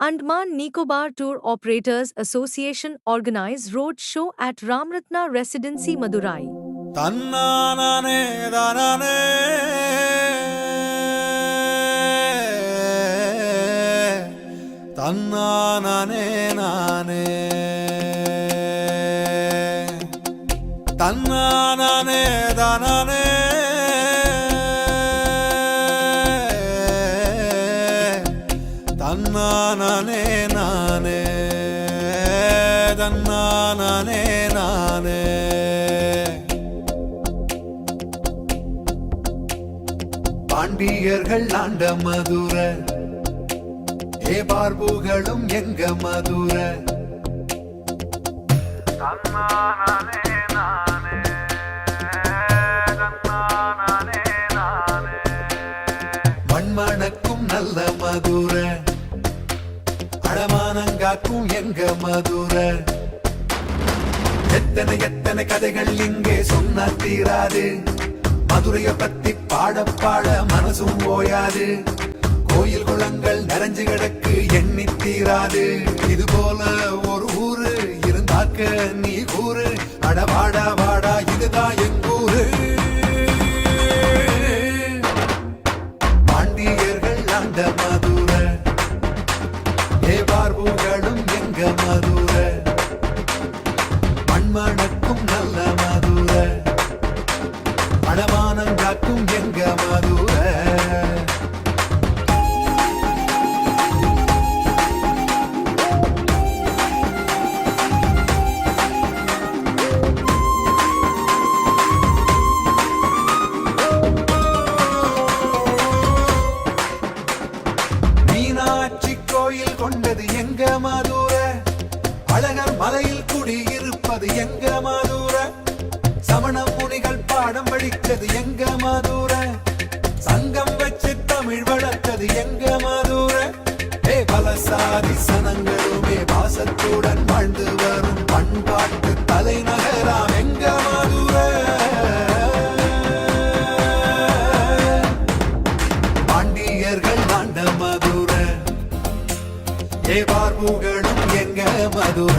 Andaman Nicobar Tour Operators Association organize road show at Ramratna Residency Madurai. தன்னானே தானே தன்னானே நானே தன்னானே தானே தன்னானே நானே தன்னானே நானே பாண்டியர்கள் ஆண்ட மதுர பார்புகளும் எங்க மதுர மண்மணக்கும் நல்ல மதுர அடமானங்காக்கும் எங்க மதுர எத்தனை எத்தனை கதைகள் இங்கே சொன்ன தீராது மதுரைய பத்தி பாட பாட மனசும் ஓயாது கோயில் குளங்கள் நிறைஞ்சு கிடக்கு எண்ணி தீராது இது போல ஒரு ஊரு இருந்தாக்க நீ கூறு அட வாடா வாடா இதுதான் எங்கூரு பாண்டியர்கள் ஆண்ட மதுர பார்புகளும் எங்க மதுர மண்மணக்கும் நல்ல மதுர அடமானம் காக்கும் எங்க மதுர மீனாட்சி கோயில் கொண்டது எங்க மதுர அழகர் மலையில் குடியிருப்பது எங்க மதுர சமண முனிகள் பாடம் படித்தது எங்க மதுர சங்கம் வச்சு தமிழ் வளர்த்தது எங்க மதுர பல சாதி சனங்களுமே பாசத்துடன் வாழ்ந்து வரும் பண்பாட்டு தலைநகராம் எங்க மதுர பாண்டியர்கள் ஆண்ட மதுர பார்புகளும் எங்க மதுர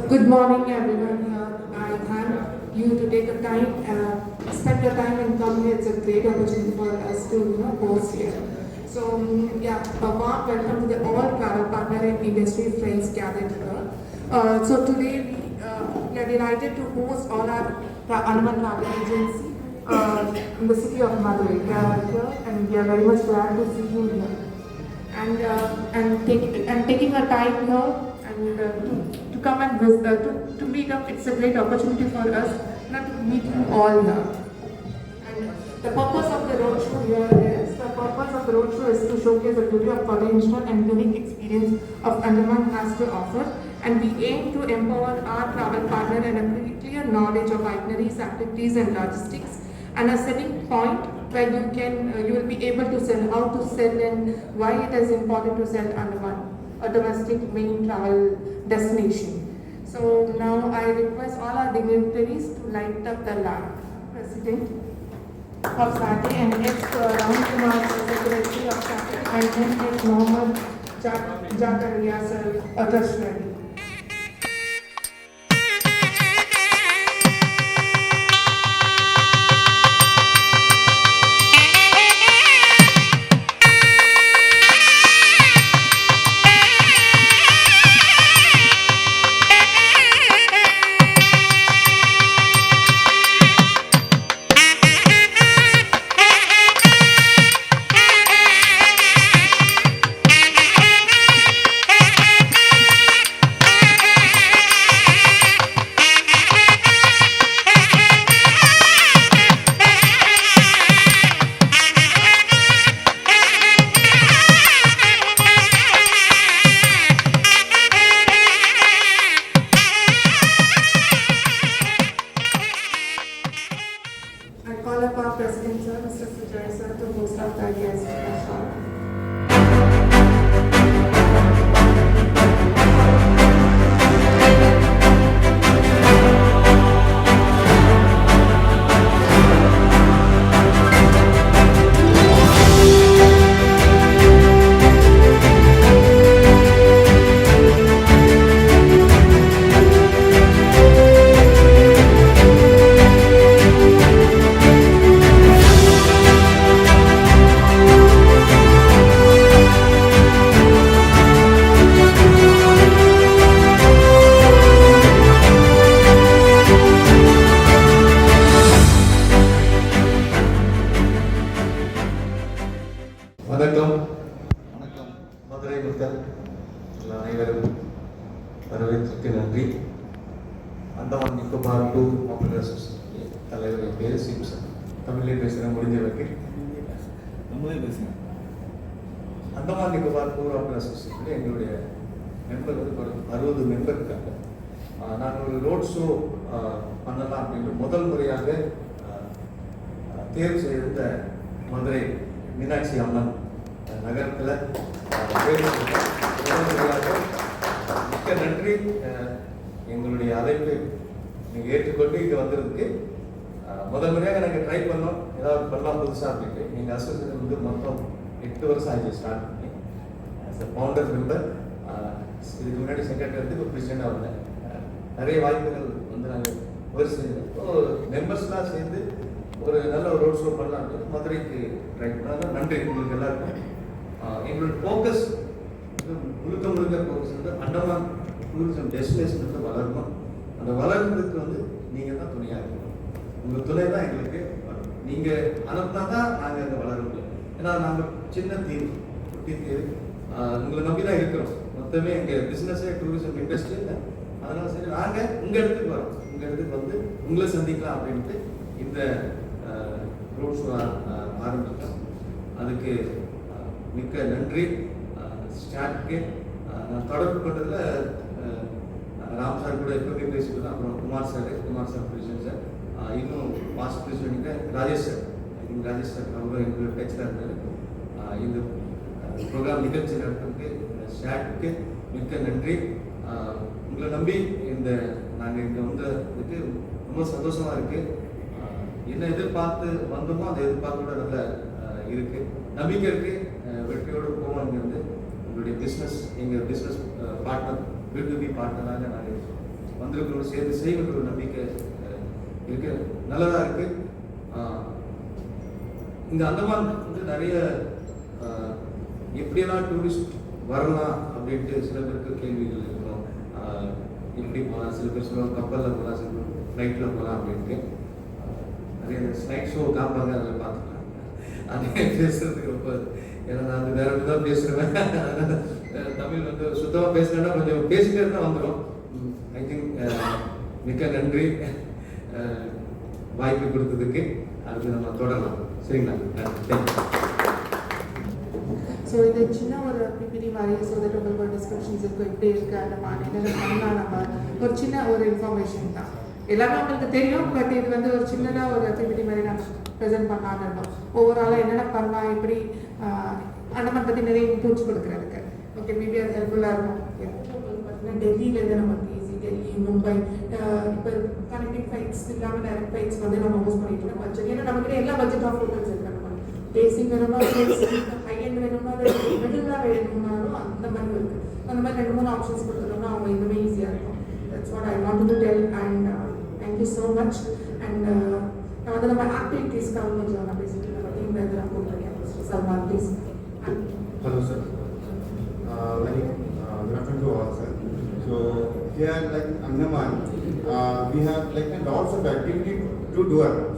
Good morning, everyone. I thank you to take a time, spend your time and come here. It's a great opportunity for us to, host here. So, a warm welcome to the all travel partner and industry friends gathered here. So today we are delighted to host all our Andaman Travel Agency in the city of Madurai. We are here and we are very much glad to see you here. And taking our time here and to come and visit, to meet up. It's a great opportunity for us to meet you all here. And the purpose of the roadshow here is to showcase the beauty of traditional and unique experience of Andaman has to offer. And we aim to empower our travel partner and a clear knowledge of itineraries, activities, and logistics, and a selling point where you will be able to sell, how to sell, and why it is important to sell Andaman, a domestic main travel destination. So now I request all our dignitaries to light up the lamp. President of SATE and ex-Ram Kumar Secretary of SATE and then ex-Mohammed Jakaria sir, Trustworthy. வரவேற்புக்கு நன்றி. Andaman Nicobar tour operators association தலைவர் என் பேர் Simpson. தமிழ்லேயே பேசுகிறேன் முடிஞ்சவருக்கு. நம்மளே பேசுகிறேன். Andaman Nicobar tour operators அசோசியேஷனில் எங்களுடைய member வந்து ஒரு 60 மெம்பர் இருக்காங்க. நாங்கள் ஒரு ரோட் ஷோ பண்ணலாம் அப்படின்ட்டு முதல் முறையாக தேர்வு செய்திருந்த மதுரை மீனாட்சி அம்மன் நகரத்தில் முதல் முறையாக மிக்க நன்றி. எங்களுடைய அழைப்பை நீங்கள் ஏற்றுக்கொண்டு இங்கே வந்ததுக்கு முதல் முறையாக நாங்கள் ட்ரை பண்ணோம், ஏதாவது பண்ணலாம் புதுசாக அப்படின்ட்டு. எங்கள் அசோசியேஷன் வந்து மொத்தம் 8 வருஷம் ஆச்சு ஸ்டார்ட் பண்ணி. ஆஸ் அ ஃபவுண்டர் மெம்பர், இதுக்கு முன்னாடி செக்ரட்டரி வந்து இப்போ பிரசிடெண்டாக வந்தேன். நிறைய வாய்ப்புகள் வந்து நாங்கள் முயற்சி செஞ்சோம். மெம்பர்ஸ்லாம் சேர்ந்து ஒரு நல்ல ஒரு ரோட் ஷோ பண்ணலாம் அப்படின்னு மதுரைக்கு ட்ரை பண்ணால் நன்றி உங்களுக்கு எல்லாருக்கும். எங்களோட ஃபோக்கஸ் முழுக்க ஃபோக்கஸ் வந்து அண்டமான் டூரிசம் டெஸ்டினேஷன் வந்து வளரணும். அந்த வளர்றதுக்கு வந்து நீங்கள் தான் துணையாக இருக்கணும். உங்கள் துணை தான் எங்களுக்கு வரும். நீங்கள் அனுப்பினா தான் நாங்கள் அங்கே வளர முடியும். ஏன்னா நாங்கள் சின்ன தீவு, குட்டி தீவு, உங்களை நம்பி தான் இருக்கிறோம். மொத்தமே எங்கள் பிஸ்னஸே டூரிசம் இண்டஸ்ட்ரி இல்லை. அதனால சரி நாங்கள் உங்கள் இடத்துக்கு வரோம், உங்கள் இடத்துக்கு வந்து உங்களை சந்திக்கலாம் அப்படின்ட்டு இந்த ரோட் ஷோ ஆரம்பிச்சிட்டோம். அதுக்கு மிக்க நன்றி. ஸ்டார்ட்க்கு நான் தொடர்பு பண்ணுறதுல ராம் சார் கூட எப்பவுமே பேசிட்டு தான். அப்புறம் குமார் சார் பிரசிடென்ட் சார், இன்னும் past president Rajesh sir, Rajesh sir அவரும் எங்களுக்கு டச்சில் இருந்தார். இந்த ப்ரோக்ராம் நிகழ்ச்சி நடத்துறதுக்கு ஸ்டார்ட்க்கு மிக்க நன்றி. உங்களை நம்பி இந்த நாங்கள் இங்கே வந்ததுக்கு ரொம்ப சந்தோஷமாக இருக்குது. என்ன எதிர்பார்த்து வந்தோமோ அந்த எதிர்பார்ப்போட நல்ல இருக்குது, நம்பிக்கை இருக்குது. வெற்றியோடு போவோம். இங்கே வந்து உங்களுடைய பிஸ்னஸ், எங்கள் பிஸ்னஸ் பார்ட்னர், B2B பார்ட்னராக நாங்கள் வந்திருக்கிறோம், சேர்ந்து செய்யணுன்ற ஒரு நம்பிக்கை இருக்குது. நல்லதாக இருக்குது. இங்கே அந்தமான் வந்து நிறைய எப்படியெல்லாம் டூரிஸ்ட் வரலாம் அப்படின்ட்டு சில பேருக்கு கேள்விகள் இருக்கும். எப்படி போகலாம், சில பேர் சொல்லுவாங்க கப்பலில் போகலாம், சில பேர் ஃப்ளைட்டில் போகலாம் அப்படின்ட்டு. நிறைய ஸ்லைட் ஷோ காப்பாங்க, அதில் பார்த்துக்கலாம். அதே பேசுறதுக்கு ரொம்ப, ஏன்னா நான் வேற தான் பேசுகிறேன். தமிழ் வந்து சுத்தமாக பேசுகிறேன்னா கொஞ்சம் பேசிட்டே இருந்தால் வந்துடும். ஐ திங்க் மிக்க நன்றி வாய்ப்பு கொடுத்ததுக்கு. அதுக்கு நம்ம தொடரலாம். சரிங்களா? தேங்க்யூ. ஸோ இது சின்ன ஒரு பிபிடி மாதிரி, ஸோ தட் உங்களுக்கு ஒரு டிஸ்கிரிப்ஷன்ஸ் இருக்கும், எப்படி இருக்குது அந்த மாதிரி என்னென்ன பண்ணலாம். நம்ம ஒரு சின்ன ஒரு இன்ஃபர்மேஷன் தான், எல்லாமே உங்களுக்கு தெரியும். பட் இது வந்து ஒரு சின்னதாக ஒரு பிபிடி மாதிரி நாங்கள் ப்ரெசென்ட் பண்ணலான்னு இருந்தோம். ஓவராலாக என்னென்ன பண்ணலாம், எப்படி அண்டமான் பற்றி நிறைய இன்புட்ஸ் கொடுக்குறதுக்கு. ஓகே, மேபி அது ஹெல்ப்ஃபுல்லாக இருக்கும். பார்த்தீங்கன்னா டெல்லியிலேருந்து நமக்கு ஈஸி, டெல்லி, மும்பை, இப்போ கனெக்டிங் ஃப்ளைட்ஸ் இல்லாமல் டைரக்ட் ஃப்ளைட்ஸ் வந்து நம்ம யூஸ் பண்ணிட்டு இருக்கோம். பட்ஜெட், ஏன்னா நம்மகிட்ட எல்லா பட்ஜெட் ஆஃப் ஹோட்டல்ஸ் இருக்கு. பேசிக் வேணும்னா ஹை எண்ட் வேணும்னா, மிடிலாக வேணும்னாலும் அந்த மாதிரி இருக்குது. அந்த மாதிரி 2-3 ஆப்ஷன்ஸ் கொடுத்துட்டோம்னா அவங்க இன்னுமே ஈஸியாக இருக்கும். That's what I want to tell. And thank you so much. And நான் வந்து நம்ம ஆக்டிவிட்டீஸ்க்காக கொஞ்சம் நான் பேசிட்டு இருக்கேன். நான் போட்டிருக்கேன். Salman please. Hello sir. Very good afternoon to all sir. So here like Andaman, we have like lots of activity to do around.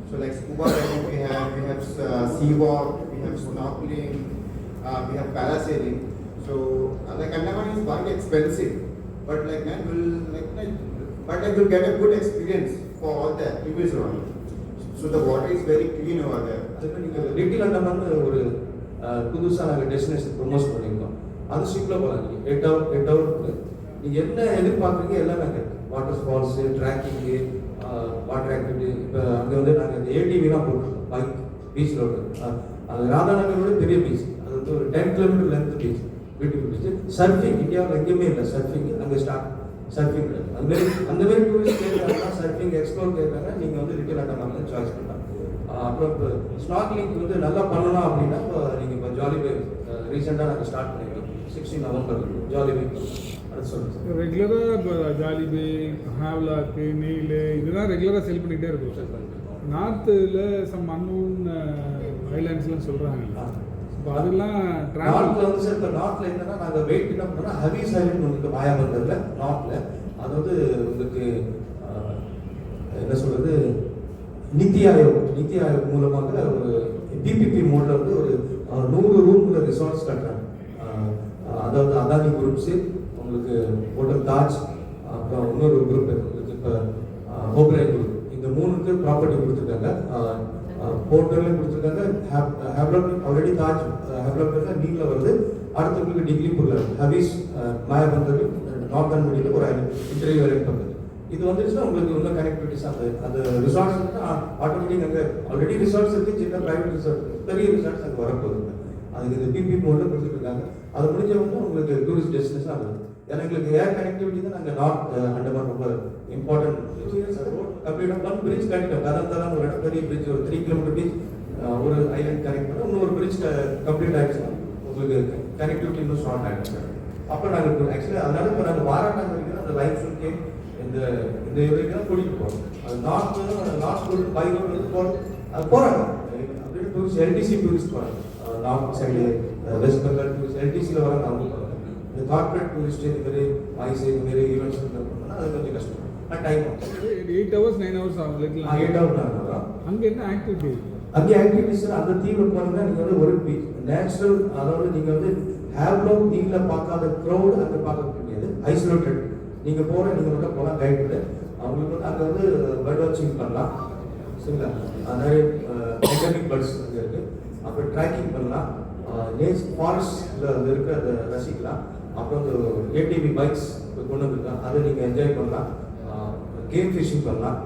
So like scuba diving we have sea walk, we have snorkeling, we have parasailing. So like Andaman is quite expensive, but like we'll get a good experience for all the activities around. So the water is very clean over there. அதுக்கு நீங்கள் little Andaman ஒரு புதுசாக நாங்கள் destination promote பண்ணியிருக்கோம். அது ஷிப்பில் போகலாம். நீங்கள் 8 ஹவர் நீங்கள் என்ன எதிர்பார்க்குறீங்க எல்லாமே அங்கே இருக்குது. Water falls, ட்ராக்கிங்கு, water activity. இப்போ அங்கே வந்து நாங்கள் இந்த ஏடிவிலாம் போட்டிருக்கோம். பைக் பீச் ரோடு, அது ராதாநகரோட பெரிய பீச். அது வந்து ஒரு 10 kilometre length beach, beautiful beach. Surfing இந்தியாவில் எங்கேயுமே இல்லை. சர்ஃபிங் அங்கே ஸ்டார்ட், சர்ஃபிங் கிடையாது. அந்த மாதிரி டூரிஸ்ட் கேட்குறாங்கன்னா, சர்ஃபிங் எக்ஸ்ப்ளோர் கேட்குறாங்க, நீங்கள் வந்து லிட்டில் அண்டமான் சாய்ஸ் பண்ணலாம். அப்புறம் இப்போ ஸ்னார்க்லிங் வந்து நல்லா பண்ணலாம் அப்படின்னா இப்போ நீங்கள் இப்போ ஜாலி பே ரீசெண்டாக நாங்கள் ஸ்டார்ட் பண்ணியிருக்கோம். 16 நவம்பர் ஜாலி பே. அது சொல்லுங்கள். ரெகுலராக இப்போ ஜாலி பே, ஹேவ்லாக்கு, நெயில் இதெல்லாம் ரெகுலராக செல் பண்ணிகிட்டே இருக்கும் சார். நார்த்தில் சம் அன்னோன் ஐலாண்ட்ஸ்லாம் சொல்கிறாங்க. இப்போ அதெல்லாம் நார்த்தில் வந்து சார், இப்போ நார்த்தில் என்னன்னா நாங்கள் வெயிட் என்ன பண்ணோம்னா ஹவீஸ் ஐலண்ட் உங்களுக்கு மாயாபந்தரில் நார்த்தில். அது வந்து உங்களுக்கு என்ன சொல்கிறது, நித்தி ஆயோக் மூலமாக ஒரு பிபிபி மோடில் வந்து ஒரு 100 ரூம்ல ரிசார்ட்ஸ் கட்டுறாங்க. அதாவது அதானி குரூப்ஸு உங்களுக்கு ஹோட்டல் தாஜ், அப்புறம் இன்னொரு குரூப் இருக்குது இப்போ ஓப்ரைன் குரூப். இந்த 3க்கு ப்ராப்பர்ட்டி கொடுத்துருக்காங்க. போர்ட்டர்லையும் கொடுத்துருக்காங்க. ஹேவ்லாக் ஆல்ரெடி தாஜ் ஹேவ்லாக் நீங்கள வருது. அடுத்து உங்களுக்கு டிகிரிப்பூரில் ஹபீஸ் மாயபந்தர் நார்த்தன் மீடியில் ஒரு இன்டர்வியூ அரேஞ்ச் பண்ணுறது. இது வந்துச்சுன்னா உங்களுக்கு உள்ள கனெக்டிவிட்டிஸ் அந்த ரிசார்ட்ஸ் வந்து ஆட்டோமேட்டிக் அங்கே ஆல்ரெடி ரிசார்ட்ஸ் இருக்குது, சின்ன ப்ரைவேட் ரிசார்ட், பெரிய ரிசார்ட்ஸ் அங்கே வரப்போகுது. அதுக்கு இந்த பிபி மோடில் கொடுத்துருக்காங்க. அது முடிஞ்ச வந்து உங்களுக்கு டூரிஸ்ட் டெஸ்டினேஷன் ஆகுது. ஏன்னா எங்களுக்கு ஏர் கனெக்டிவிட்டி தான் நாங்கள் நார்த் அண்டமான் ரொம்ப இம்பார்ட்டன்ட். 2 years கம்ப்ளீட்டாக ஒன் பிரிட்ஜ் கனெக்ட் கதந்தெல்லாம் ஒரு பெரிய பிரிட்ஜ், ஒரு 3 கிலோமீட்டர் பீச், ஒரு ஐலண்ட் கனெக்ட் பண்ண இன்னொரு பிரிட்ஜ் கம்ப்ளீட் ஆகிடுச்சுன்னா உங்களுக்கு கனெக்டிவிட்டி இன்னும் ஸ்ட்ராங் ஆகிடுச்சு. அப்போ நாங்கள் ஆக்சுவலி அதனால இப்போ நாங்கள் வாராட்டாங்க வரைக்கும் அந்த லைஃப் சுல்கே இந்த வரைக்கும் தான் கூட்டிகிட்டு போகிறோம். அது நார்த் ரோடு பை ரோடு போகிறோம், அது போகிறாங்க அப்படின்னு டூரிஸ்ட் எல்டிசி டூரிஸ்ட் போகிறாங்க. North side West Bengal tourist எல்டிசியில் வராங்க, அவங்க போகிறாங்க. இந்த கார்பரேட் டூரிஸ்ட் இதுமாரி ஐஸ் இதுமாரி ஈவெண்ட்ஸ் பண்ணால் அது கொஞ்சம் கஷ்டம். டைம் 8 hours 9 hours ஆகும். 8 hours ஆகும். அங்கே என்ன ஆக்டிவிட்டி? அங்கே ஆக்டிவிட்டிஸ் அந்த தீவில் போனீங்கன்னா நீங்கள் வந்து ஒரு பீச் நேச்சுரல், அதாவது நீங்கள் வந்து ஹேவ்லாக் தீவில் பார்க்காத க்ரௌட் அங்கே பார்க்க முடியாது. ஐசோலேட்டட் நீங்கள் நீங்கள் மட்டும் போகலாம் கைடு. அவங்களுக்கு வந்து அங்கே வந்து பேர்ட் வாட்சிங் பண்ணலாம், சரிங்களா? நிறைய எண்டமிக் பேர்ட்ஸ் அங்கே இருக்குது. அப்புறம் ட்ராக்கிங் பண்ணலாம், ஃபாரஸ்ட்டில் வந்து இருக்க அதை ரசிக்கலாம். அப்புறம் இந்த ஏடிவி பைக்ஸ் கொண்டு வந்துருக்காங்க, அதை நீங்கள் என்ஜாய் பண்ணலாம். கேம் ஃபிஷிங் பண்ணலாம்.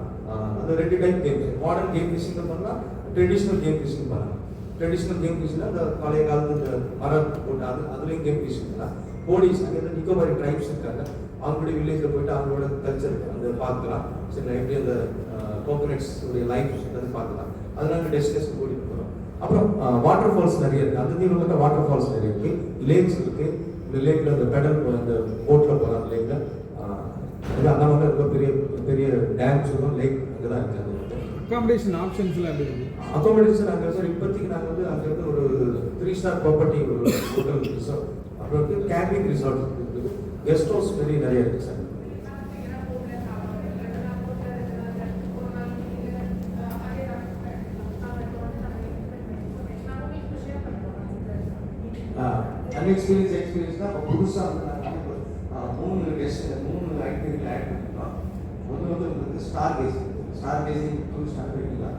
அது 2 type game, modern game fishing பண்ணலாம், ட்ரெடிஷ்னல் கேம் ஃபிஷிங் பண்ணலாம். ட்ரெடிஷ்னல் கேம் ஃபிஷிங்னா அந்த பழைய காலத்து இந்த மரம் போட்டு அதுலேயும் கேம் ஃபிஷிங் பண்ணலாம். போடிஸ் அங்கே வந்து நிக்கோபாரி ட்ரைப்ஸ் இருக்காங்க, அவங்களுடைய வில்லேஜில் போயிட்டு அவங்களோட கல்ச்சர் அந்த பார்க்கலாம். சரி, எப்படி அந்த கோகனட்ஸ் உடைய லைஃப் வந்து பார்க்கலாம். அதனால டெஸ்டினேஷன் கூட்டிகிட்டு போகிறோம். அப்புறம் வாட்டர் ஃபால்ஸ் நிறைய இருக்குது. அந்த தீவில் வந்து வாட்டர் ஃபால்ஸ் நிறைய இருக்குது, லேக்ஸ் இருக்குது. இந்த லேக்கில் அந்த பெடல் அந்த போட்டில் போகலாம். அந்த லேக்கில் இது அந்த மாதிரி ரொம்ப பெரிய பெரிய டேம்ஸ் இருக்கும், லேக் அங்கே தான் இருக்குது. அகாமடேஷன் ஆப்ஷன்ஸ்லாம் எப்படி இருக்குது? அகாமடேஷன் அங்கே சார் இப்போதைக்கு நாங்கள் வந்து அங்கே வந்து ஒரு 3 ஸ்டார் ப்ராப்பர்ட்டி, ஒரு ஹோட்டல் ரிசார்ட், அப்புறம் வந்து கேம்பிங் ரிசார்ட் இருக்குது, கெஸ்ட் ஹவுஸ் மாதிரி நிறைய இருக்குது சார். எக்ஸ்பீரியன்ஸ் தான் இப்போ புதுசாக வந்து நாங்கள் 3 ஆக்டிவிட்டியில் ஆட் பண்ணிக்கலாம். ஒன்று வந்து உங்களுக்கு ஸ்டார் கேசிங் டூரிஸ்ட் ஆக்டிவிட்டி தான்.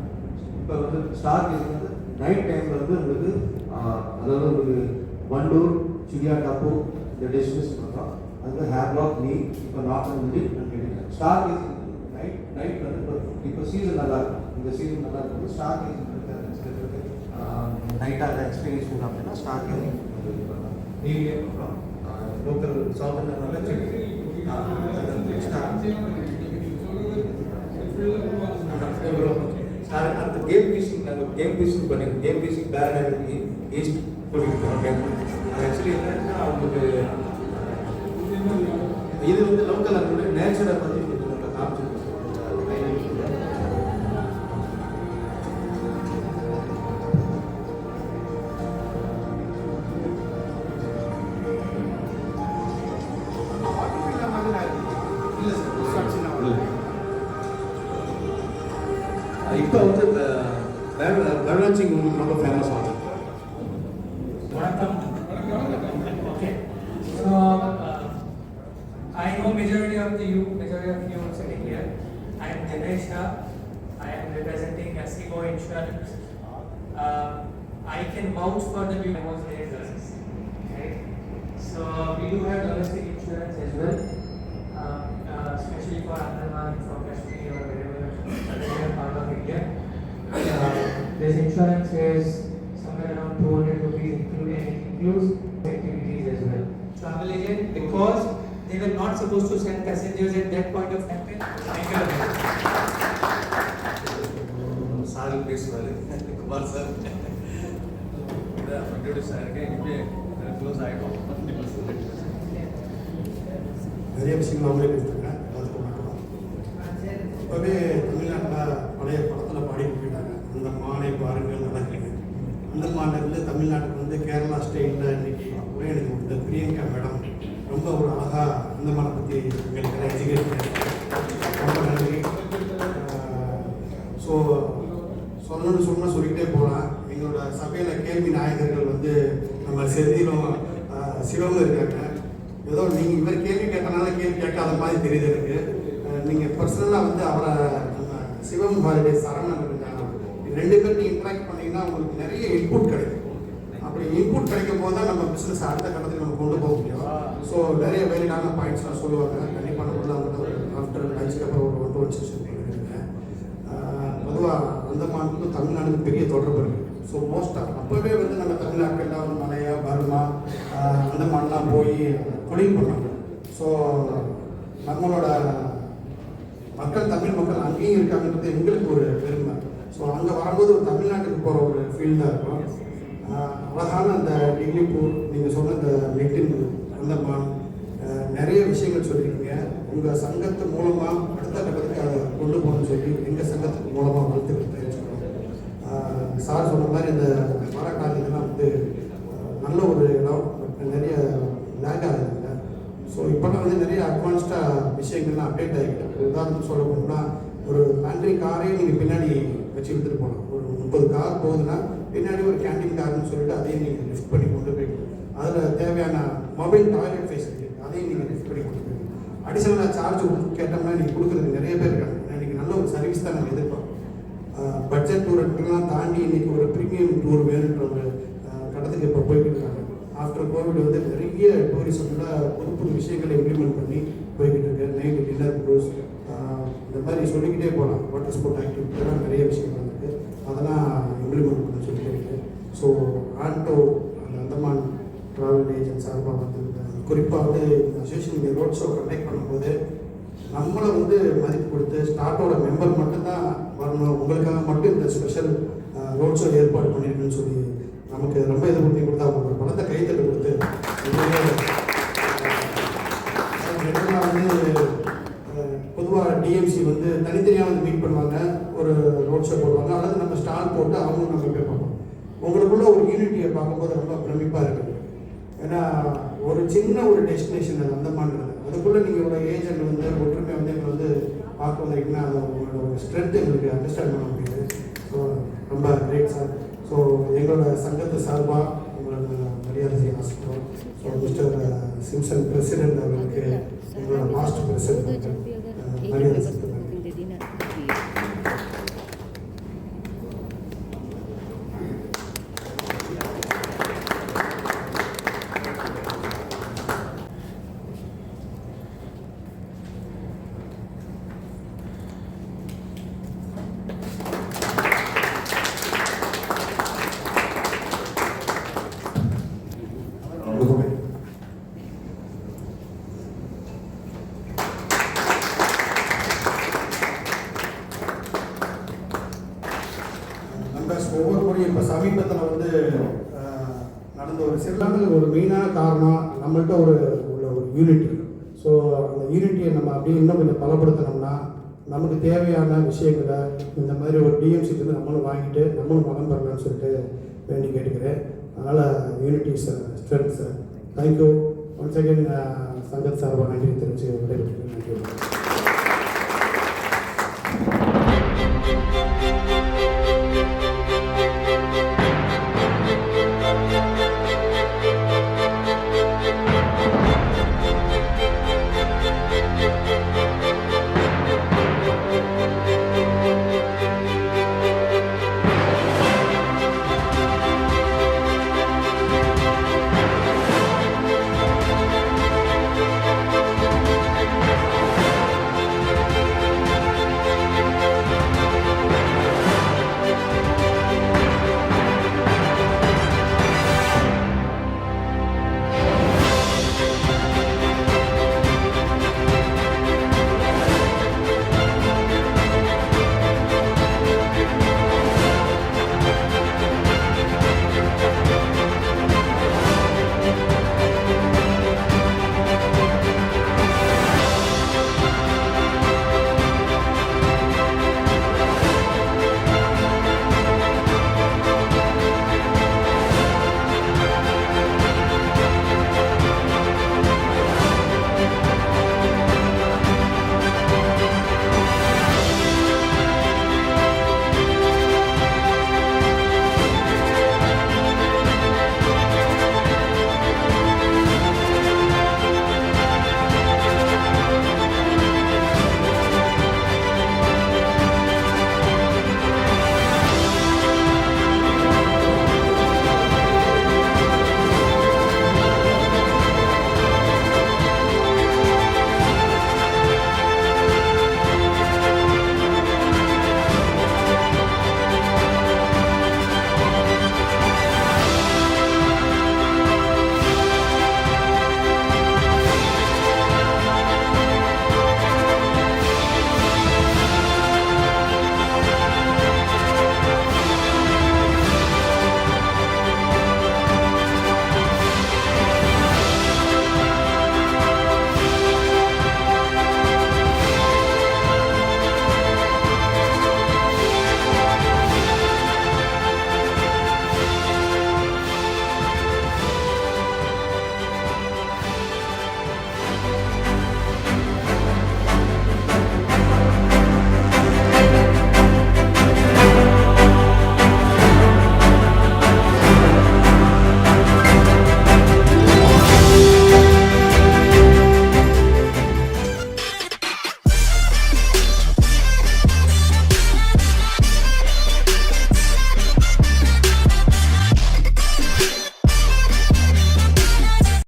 இப்போ வந்து ஸ்டார் கேசிங் வந்து நைட் டைமில் வந்து உங்களுக்கு அதாவது உங்களுக்கு வண்டூர், சிடியாடாப்பூ இந்த டெஸ்டினேஷன் பண்ணுறோம். அது ஹேவ்லாக் நீ இப்போ நார்த் வந்து ஸ்டார் கேசிங் நைட் வந்து இப்போ சீசன் நல்லா இருக்கும். இந்த சீசன் நல்லா இருக்கும். ஸ்டார் கேசிங் நைட்டாக எக்ஸ்பீரியன்ஸ் பண்ணோம் அப்படின்னா ஸ்டார் கேசிங் நீங்களே பண்ணுறோம். லோக்கல் சவுத்தர்னால அந்த கேம் பீசிங் நாங்கள் கேம் பீசிங் பண்ணி கேம் பீசிங் பேரண்ட் ஈஸ்ட் கூட்டிகிட்டு போகிறோம். ஆக்சுவலி என்னன்னா அவங்களுக்கு இது வந்து லோக்கல் அவங்களுடைய நேச்சரை பற்றி நம்ம காமிச்சிருக்கோம். இப்போ வந்து பேர்ட் வாட்சிங் உங்களுக்கு ரொம்ப ஃபேமஸ் ஆகும். Okay. So I know majority of you sitting here. I am Dinesh Shah. I am representing Asigo Insurance. I can vouch for the view I was there. Right? So we do have domestic insurance as well, especially for Andaman, for Kashmir or wherever part of India. This insurance is somewhere around 200 rupees, includes activities as well. Travel agent, because they were not supposed to send passengers at that point of time. Thank you very much. Sorry பேசுவாரு Kumar sir introduce ஆகிருக்கேன். இனிமேல் close ஆகிடும். நிறைய விஷயங்கள் அவங்களே பேசியிருக்கேன். அதுக்கு மட்டும் இப்போவே தமிழ்நாட்டில் பழைய படத்தில் பாடி போயிட்டாங்க. அந்த மானை பாருங்கள் நடக்குது. அந்த மாநிலத்தில் தமிழ்நாட்டுக்கு வந்து கேரளா ஸ்டைலில் இன்னைக்கு உரை எனக்கு கொடுத்த பிரியங்கா மேடம் ரொம்ப ஒரு அழகாக அந்த மானை பற்றி எங்களுக்கு எஜுகேட் பண்ணியிருக்கேன். ரொம்ப நன்றி. ஸோ சொன்னால் சொல்லிக்கிட்டே போகலாம். எங்களோட சபையில் கேள்வி நாயகர்கள் வந்து நம்ம செந்திலும் சிவமும் இருக்காங்க. ஏதோ நீங்கள் இவர் கேள்வி கேட்டனால கேள்வி கேட்க கனெக்ட் ஆகிற மாதிரி தெரியுது எனக்கு. நீங்கள் பர்சனலாக வந்து அவரை நம்ம சிவம் ஹாலிடே சரவணன் இருக்காங்க, 2 பேர்த்தையும் இன்ட்ராக்ட் பண்ணிங்கன்னா உங்களுக்கு நிறைய இன்புட் கிடைக்கும். அப்படி இன்புட் கிடைக்கும் போது தான் நம்ம பிஸ்னஸ் அடுத்த கட்டத்துக்கு நம்ம கொண்டு போக முடியும். ஸோ நிறைய வேலையான பாயிண்ட்ஸ்லாம் சொல்லுவாங்க. கண்டிப்பாக நம்மள வந்து ஒரு ஆஃப்டர் லஞ்சுக்கு அப்புறம் ஒரு 1-1 செஷன் பண்ணியிருக்கேன். பொதுவாக அந்தமானுக்கும் தமிழ்நாடுக்கும் பெரிய தொடர்பு இருக்குது. ஸோ மோஸ்ட்டாக அப்போவே வந்து நம்ம தமிழ்நாட்டில் வந்து மலையா பர்மா அந்தமான்லாம் போய் தொழில் பண்ணாங்க. ஸோ நம்மளோட மக்கள் தமிழ் மக்கள் அங்கேயும் இருக்காங்கன்றது எங்களுக்கு ஒரு பெருமை. ஸோ அங்கே வரும்போது ஒரு தமிழ்நாட்டுக்கு போகிற ஒரு ஃபீல்டாக இருக்கும். அழகான அந்த டிகிலிப்பூர், நீங்கள் சொன்ன இந்த லிட்டின் அந்தமான் நிறைய விஷயங்கள் சொல்லியிருக்கீங்க. உங்கள் சங்கத்து மூலமாக அடுத்த கட்டத்துக்கு அதை கொண்டு போகணும்னு சொல்லி எங்கள் சங்கத்துக்கு மூலமாக வளர்த்துக்கிட்டு தெரிஞ்சுக்கணும். சார் சொன்ன மாதிரி இந்த மரக்காலத்துலாம் வந்து நல்ல ஒரு இடம், நிறைய லேக் ஆகுதுங்க. ஸோ இப்போலாம் வந்து நிறைய அட்வான்ஸ்டாக விஷயங்கள்லாம் அப்டேட் ஆகிக்கிட்டு. உதாரணத்துக்கு சொல்ல போனோம்னா ஒரு பேண்ட்ரி காரே நீங்கள் பின்னாடி வச்சு எடுத்துகிட்டு போகலாம். ஒரு 30 கார் போகுதுன்னா பின்னாடி ஒரு கேண்டீன் கார்னு சொல்லிட்டு அதையும் நீங்கள் லிஃப்ட் பண்ணி கொண்டு போய்க்கணும். அதில் தேவையான மொபைல் டாய்லெட் ஃபெசிலிட்டி அதையும் நீங்கள் லிஃப்ட் பண்ணி கொண்டு போய்க்கணும். அடிஷனலாக சார்ஜ் கேட்டோம்னா நீங்கள் கொடுக்குறதுக்கு நிறைய பேர் இருக்காங்க. இன்றைக்கி நல்ல ஒரு சர்வீஸ் தான் நம்ம எதிர்பார்ப்போம். பட்ஜெட் டூரெல்லாம் தாண்டி இன்றைக்கி ஒரு ப்ரீமியம் டூர் வேணுன்ற ஒரு கட்டத்துக்கு இப்போ போய்கிட்டு இருக்காங்க. ஆஃப்டர் கோவிட் வந்து நிறைய டூரிசமில் புது விஷயங்களை இம்ப்ளிமெண்ட் பண்ணி போய்கிட்டு இருக்கு. நைட்டு டின்னர் க்ரூஸ் இந்த மாதிரி சொல்லிக்கிட்டே போகலாம். வாட்டர் ஸ்போர்ட் ஆக்டிவிட்டிலாம் நிறைய விஷயங்கள் இருக்குது. அதெல்லாம் இம்ப்ளிமெண்ட் பண்ண சொல்லிட்டு இருக்கு. ஸோ ஆண்டோ அந்த அந்தமான் ட்ராவல் ஏஜென்ட் சார்பாக வந்து குறிப்பாக வந்து அசோசியேஷன் ரோட் ஷோ கண்டக்ட் பண்ணும்போது நம்மளை வந்து மதிப்பு கொடுத்து ஸ்டார்ட்டோட மெம்பர் மட்டும்தான் வரணும், உங்களுக்காக மட்டும் இந்த ஸ்பெஷல் ரோட் ஷோ ஏற்பாடு பண்ணியிருக்குன்னு சொல்லி நமக்கு ரொம்ப இது பண்ணி கொடுத்தா அவங்க ஒரு பணத்தை கைத்தட்டு கொடுத்து வந்து பொதுவாக டிஎம்சி வந்து தனித்தனியாக வந்து மீட் பண்ணுவாங்க, ஒரு ரோட் ஷோ போடுவாங்க, அல்லது நம்ம ஸ்டால் போட்டு அவங்களும் நம்ம பே பண்ணுவோம். உங்களுக்குள்ள ஒரு யூனிட்டியை பார்க்கும்போது ரொம்ப பிரமிப்பாக இருக்குது. ஏன்னா ஒரு சின்ன ஒரு டெஸ்டினேஷன் அது அந்தமான்றது, அதுக்குள்ளே நீங்கள் ஒரு ஏஜென்ட் வந்து ஒற்றுமை வந்து எங்களை வந்து பார்க்க வந்திருக்கீங்கன்னா அது உங்களோட ஒரு ஸ்ட்ரென்த் எங்களுக்கு அண்டர்ஸ்டாண்ட் பண்ண முடியுது. ஸோ ரொம்ப கிரேட் சார். ஸோ எங்களோட சங்கத்து சார்பாக உங்களோட மரியாதை செய்ய ஆசைப்படுறோம். ஸோ மிஸ்டர் சிம்சன் பிரசிடென்ட் அவர்களுக்கு எங்களோட மாஸ்டர் பிரசிடென்ட் மரியாதை செலுத்துகிறாங்க. ஒவ்வொரு முறையும் இப்போ சமீபத்தில் வந்து நடந்த ஒரு சிறுலாண்டில் ஒரு மெயினான காரணம் நம்மள்கிட்ட உள்ள ஒரு யூனிட்டி. ஸோ அந்த யூனிட்டியை நம்ம அப்படியே இன்னும் கொஞ்சம் பலப்படுத்தணும்னா நமக்கு தேவையான விஷயங்களை இந்த மாதிரி ஒரு டிஎம்சிலேருந்து நம்மளும் வாங்கிட்டு நம்மளும் பலம் பெறலாம்னு சொல்லிட்டு வேண்டி கேட்டுக்கிறேன். அதனால் unity sir strength sir. Thank you once again சங்கத் சார்பாக நன்றி தெரிவித்து விடைபெற்றுக்கிறேன்.